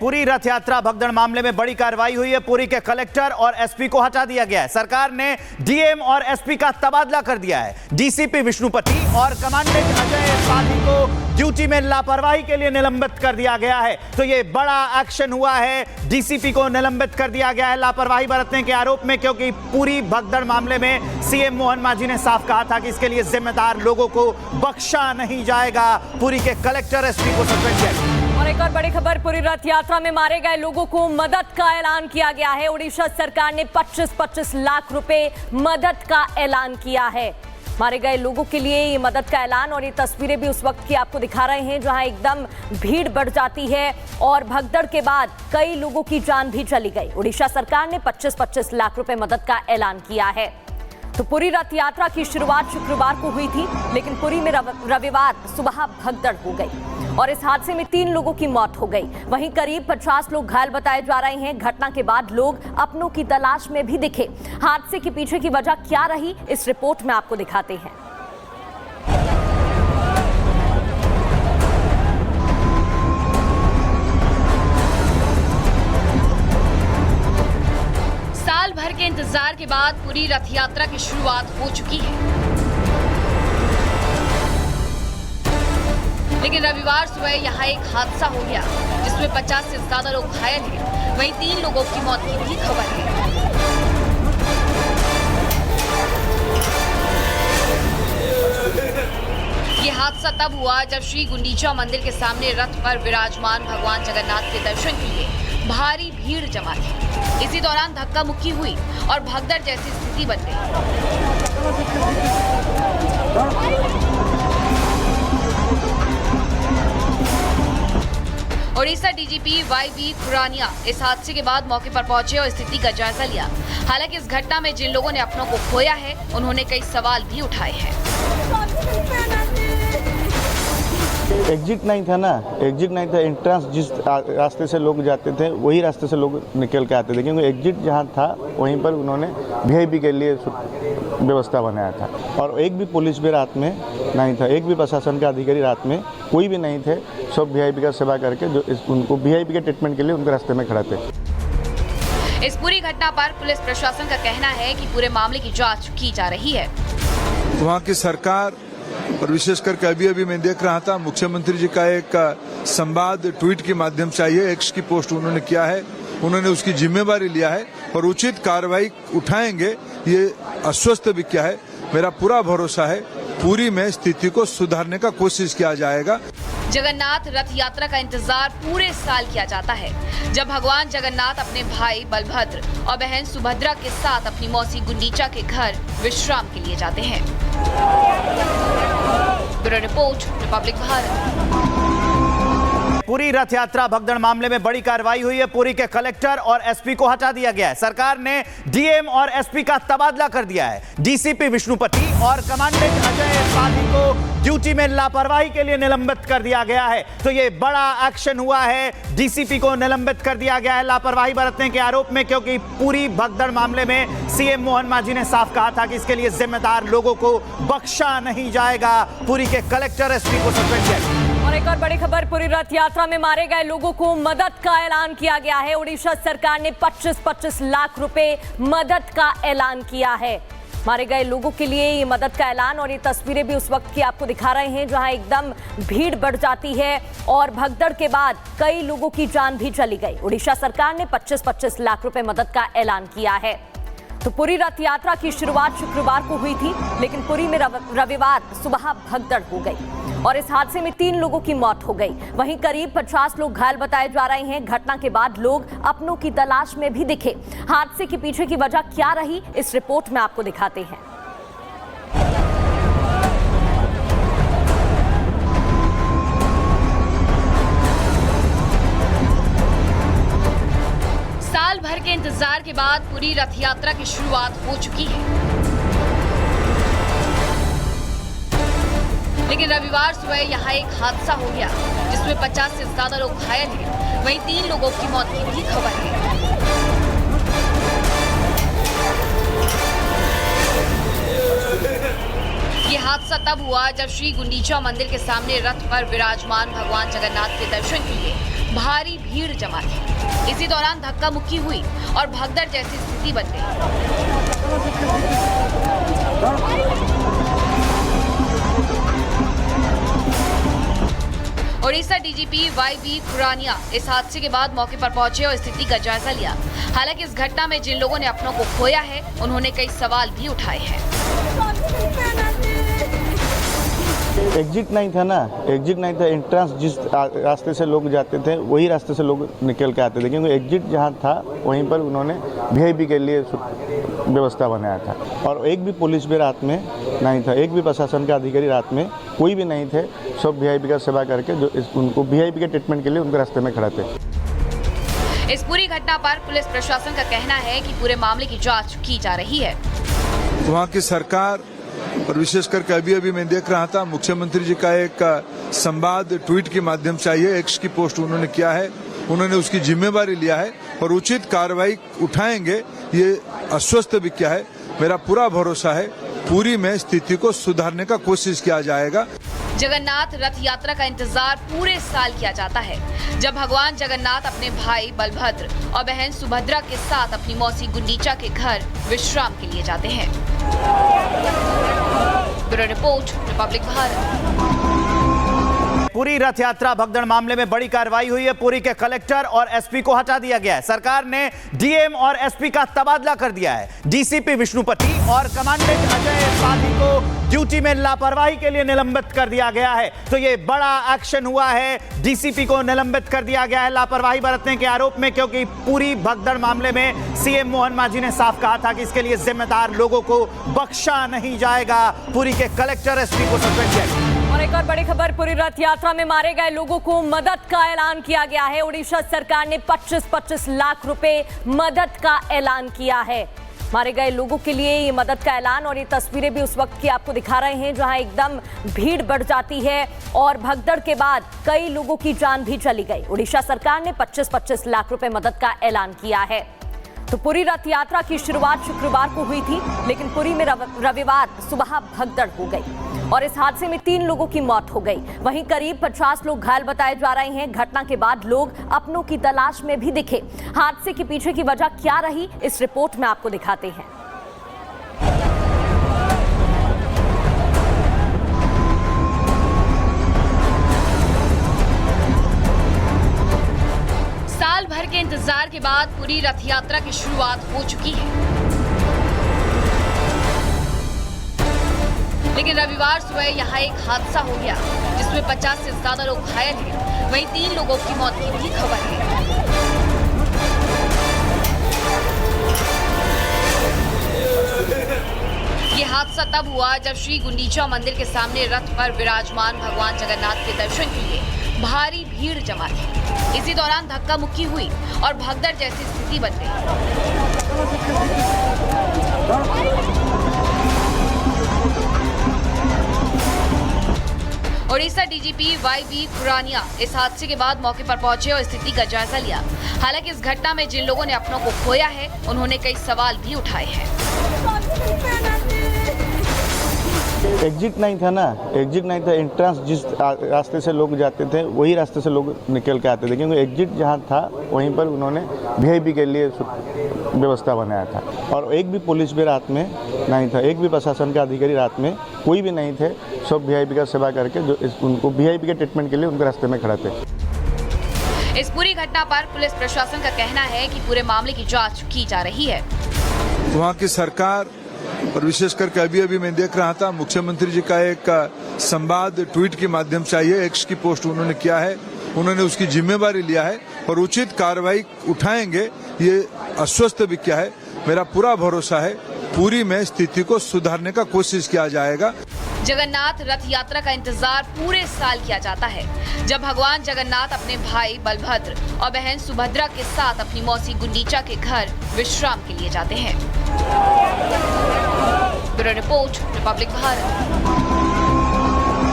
पुरी रथ यात्रा भगदड़ मामले में बड़ी कार्रवाई हुई है। पुरी के कलेक्टर और एसपी को हटा दिया गया है। सरकार ने डीएम और एसपी का तबादला कर दिया है। डीसीपी विष्णुपति और कमांडेंट अजय पाधी को ड्यूटी में लापरवाही के लिए निलंबित कर दिया गया है। तो ये बड़ा एक्शन हुआ है। डीसीपी को निलंबित कर दिया गया है लापरवाही बरतने के आरोप में, क्योंकि पूरी भगदड़ मामले में सीएम मोहन मांझी ने साफ कहा था कि इसके लिए जिम्मेदार लोगों को बख्शा नहीं जाएगा। पुरी के कलेक्टर एसपी को सस्पेंड किया। और एक और बड़ी खबर, पूरी रथ यात्रा में मारे गए लोगों को मदद का ऐलान किया गया है। उड़ीसा सरकार ने 25-25 लाख रुपए मदद का ऐलान किया है। मारे गए लोगों के लिए ये मदद का ऐलान, और ये तस्वीरें भी उस वक्त की आपको दिखा रहे हैं जहां एकदम भीड़ बढ़ जाती है और भगदड़ के बाद कई लोगों की जान भी चली गई। उड़ीसा सरकार ने 25-25 लाख रुपए मदद का ऐलान किया है। तो पूरी रथ यात्रा की शुरुआत शुक्रवार को हुई थी, लेकिन पुरी में रविवार सुबह भगदड़ हो गई और इस हादसे में 3 लोगों की मौत हो गई। वहीं करीब 50 लोग घायल बताए जा रहे हैं। घटना के बाद लोग अपनों की तलाश में भी दिखे। हादसे के पीछे की वजह क्या रही, इस रिपोर्ट में आपको दिखाते हैं। साल भर के इंतजार के बाद पूरी रथ यात्रा की शुरुआत हो चुकी है, लेकिन रविवार सुबह यहाँ एक हादसा हो गया जिसमें 50 से ज्यादा लोग घायल हैं। वहीं 3 लोगों की मौत की भी खबर है। ये हादसा तब हुआ जब श्री गुंडीचा मंदिर के सामने रथ पर विराजमान भगवान जगन्नाथ के दर्शन के लिए भारी भीड़ जमा थी। इसी दौरान धक्का मुक्की हुई और भगदड़ जैसी स्थिति बन गई। ओडिशा डीजीपी वाईवी खुरानिया इस हादसे के बाद मौके पर पहुंचे और स्थिति का जायजा लिया। हालांकि इस घटना में जिन लोगों ने अपनों को खोया है, उन्होंने कई सवाल भी उठाए हैं। एग्जिट नहीं था ना, एग्जिट नहीं था। एंट्रेंस जिस रास्ते से लोग जाते थे वही रास्ते से लोग निकल के आते थे, क्योंकि एग्जिट जहाँ था वहीं पर उन्होंने वीआईपी के लिए व्यवस्था बनाया था। और एक भी पुलिस भी रात में नहीं था, एक भी प्रशासन का अधिकारी रात में कोई भी नहीं थे। सब वीआईपी का सेवा करके जो उनको वीआईपी के ट्रीटमेंट के लिए उनके रास्ते में खड़े थे। इस पूरी घटना पर पुलिस प्रशासन का कहना है कि पूरे मामले की जांच की जा रही है। वहाँ की सरकार और विशेष करके अभी मैं देख रहा था, मुख्यमंत्री जी का एक संवाद ट्वीट के माध्यम से आई है। एक्स की पोस्ट उन्होंने किया है, उन्होंने उसकी जिम्मेवारी लिया है और उचित कार्रवाई उठाएंगे, ये आश्वस्त भी किया है। मेरा पूरा भरोसा है पूरी में स्थिति को सुधारने का कोशिश किया जाएगा। जगन्नाथ रथ यात्रा का इंतजार पूरे साल किया जाता है, जब भगवान जगन्नाथ अपने भाई बलभद्र और बहन सुभद्रा के साथ अपनी मौसी गुंडीचा के घर विश्राम के लिए जाते हैं। Bureau report, Republic Bharat. पूरी रथ यात्रा भगदड़ मामले में बड़ी कार्रवाई हुई है। पुरी के कलेक्टर और एसपी को हटा दिया गया है। सरकार ने डीएम और एसपी का तबादला कर दिया है। डीसीपी विष्णुपति और कमांडेंट अजय पाधी को ड्यूटी में लापरवाही के लिए निलंबित कर दिया गया है। तो ये बड़ा एक्शन हुआ है। डीसीपी को निलंबित कर दिया गया है लापरवाही बरतने के आरोप में, क्योंकि पूरी भगदड़ मामले में सीएम मोहन मांझी ने साफ कहा था कि इसके लिए जिम्मेदार लोगों को बख्शा नहीं जाएगा। पुरी के कलेक्टर एसपी को सस्पेंड किया। और एक और बड़ी खबर, पूरी रथ यात्रा में मारे गए लोगों को मदद का ऐलान किया गया है। उड़ीसा सरकार ने 25-25 लाख रुपए मदद का ऐलान किया है। मारे गए लोगों के लिए ये मदद का ऐलान, और ये तस्वीरें भी उस वक्त की आपको दिखा रहे हैं जहां एकदम भीड़ बढ़ जाती है और भगदड़ के बाद कई लोगों की जान भी चली गई। उड़ीसा सरकार ने 25-25 लाख रुपए मदद का ऐलान किया है। तो पूरी रथ यात्रा की शुरुआत शुक्रवार को हुई थी, लेकिन पुरी में रविवार सुबह भगदड़ हो गई और इस हादसे में 3 लोगों की मौत हो गई। वहीं करीब 50 लोग घायल बताए जा रहे हैं। घटना के बाद लोग अपनों की तलाश में भी दिखे। हादसे के पीछे की वजह क्या रही, इस रिपोर्ट में आपको दिखाते हैं। साल भर के इंतजार के बाद पूरी रथ यात्रा की शुरुआत हो चुकी है, लेकिन रविवार सुबह यहाँ एक हादसा हो गया जिसमें 50 से ज्यादा लोग घायल हैं। वहीं 3 लोगों की मौत की भी खबर है। ये हादसा तब हुआ जब श्री गुंडीचा मंदिर के सामने रथ पर विराजमान भगवान जगन्नाथ के दर्शन के लिए भारी भीड़ जमा थी। इसी दौरान धक्का मुक्की हुई और भगदड़ जैसी स्थिति बन गई। ओडिशा डीजीपी वाई खुरानिया इस हादसे के बाद मौके पर पहुंचे और स्थिति का जायजा लिया। हालांकि इस घटना में जिन लोगों ने अपनों को खोया है, उन्होंने कई सवाल भी उठाए हैं। एग्जिट नहीं था ना, एग्जिट नहीं था। एंट्रेंस जिस रास्ते से लोग जाते थे वही रास्ते से लोग निकल के आते थे, क्योंकि एग्जिट जहाँ था वहीं पर उन्होंने वीआईपी के लिए व्यवस्था बनाया था। और एक भी पुलिस भी रात में नहीं था, एक भी प्रशासन का अधिकारी रात में कोई भी नहीं थे। सब वीआईपी का सेवा करके जो उनको वीआईपी के ट्रीटमेंट के लिए उनके रास्ते में खड़े थे। इस पूरी घटना पर पुलिस प्रशासन का कहना है कि पूरे मामले की जांच की जा रही है। वहाँ की सरकार और विशेष करके अभी मैं देख रहा था, मुख्यमंत्री जी का एक संवाद ट्वीट के माध्यम से आई है। एक्स की पोस्ट उन्होंने किया है, उन्होंने उसकी जिम्मेवारी लिया है और उचित कार्रवाई उठाएंगे, ये आश्वस्त भी किया है। मेरा पूरा भरोसा है पूरी में स्थिति को सुधारने का कोशिश किया जाएगा। जगन्नाथ रथ यात्रा का इंतजार पूरे साल किया जाता है, जब भगवान जगन्नाथ अपने भाई बलभद्र और बहन सुभद्रा के साथ अपनी मौसी गुंडीचा के घर विश्राम के लिए जाते हैं। Bureau report, Republic Bharat. Puri रथ यात्रा भगदड़ मामले में बड़ी कार्रवाई हुई है। पुरी के कलेक्टर और एसपी को हटा दिया गया है। सरकार ने डीएम और एसपी का तबादला कर दिया है। डीसीपी विष्णुपति और कमांडेंट अजय पाधी को ड्यूटी में लापरवाही के लिए निलंबित कर दिया गया है। तो ये बड़ा एक्शन हुआ है। डीसीपी को निलंबित कर दिया गया है लापरवाही बरतने के आरोप में, क्योंकि पूरी भगदड़ मामले में सीएम मोहन मांझी ने साफ कहा था कि इसके लिए जिम्मेदार लोगों को बख्शा नहीं जाएगा। पुरी के कलेक्टर एसपी को सस्पेंड किया गया। और एक और बड़ी खबर, पुरी रथ यात्रा में मारे गए लोगों को मदद का ऐलान किया गया है। ओडिशा सरकार ने 25-25 लाख रुपए मदद का ऐलान किया है। मारे गए लोगों के लिए ये मदद का ऐलान, और ये तस्वीरें भी उस वक्त की आपको दिखा रहे हैं जहां एकदम भीड़ बढ़ जाती है और भगदड़ के बाद कई लोगों की जान भी चली गई। ओडिशा सरकार ने 25-25 लाख रुपए मदद का ऐलान किया है। तो पुरी रथ यात्रा की शुरुआत शुक्रवार को हुई थी, लेकिन पुरी में रविवार सुबह भगदड़ हो गई और इस हादसे में 3 लोगों की मौत हो गई। वहीं करीब 50 लोग घायल बताए जा रहे हैं। घटना के बाद लोग अपनों की तलाश में भी दिखे। हादसे के पीछे की वजह क्या रही, इस रिपोर्ट में आपको दिखाते हैं। साल भर के इंतजार के बाद पुरी रथ यात्रा की शुरुआत हो चुकी है, लेकिन रविवार सुबह यहाँ एक हादसा हो गया जिसमें 50 से ज्यादा लोग घायल हैं। वहीं 3 लोगों की मौत की भी खबर है। ये हादसा तब हुआ जब श्री गुंडीचा मंदिर के सामने रथ पर विराजमान भगवान जगन्नाथ के दर्शन के लिए भारी भीड़ जमा थी। इसी दौरान धक्का मुक्की हुई और भगदड़ जैसी स्थिति बन गई। ओडिशा डीजीपी वाई खुरानिया इस हादसे के बाद मौके पर पहुंचे और स्थिति का जायजा लिया। हालांकि इस घटना में जिन लोगों ने अपनों को खोया है, उन्होंने कई सवाल भी उठाए हैं। एग्जिट नहीं था ना, एग्जिट नहीं था। एंट्रेंस जिस रास्ते से लोग जाते थे वही रास्ते से लोग निकल के आते थे, क्योंकि एग्जिट जहाँ था वहीं पर उन्होंने वीआईपी के लिए व्यवस्था बनाया था। और एक भी पुलिस भी रात में नहीं था, एक भी प्रशासन का अधिकारी रात में कोई भी नहीं थे। सब वीआईपी का सेवा करके जो उनको वीआईपी के ट्रीटमेंट के लिए उनके रास्ते में खड़े थे। इस पूरी घटना पर पुलिस प्रशासन का कहना है कि पूरे मामले की जांच की जा रही है। वहाँ की सरकार और विशेष करके अभी मैं देख रहा था, मुख्यमंत्री जी का एक संवाद ट्वीट के माध्यम से आई है। एक्स की पोस्ट उन्होंने किया है, उन्होंने उसकी जिम्मेवारी लिया है और उचित कार्रवाई उठाएंगे, ये आश्वस्त भी किया है। मेरा पूरा भरोसा है पूरी में स्थिति को सुधारने का कोशिश किया जाएगा। जगन्नाथ रथ यात्रा का इंतजार पूरे साल किया जाता है, जब भगवान जगन्नाथ अपने भाई बलभद्र और बहन सुभद्रा के साथ अपनी मौसी गुंडीचा के घर विश्राम के लिए जाते हैं। Bureau report, Republic Bharat.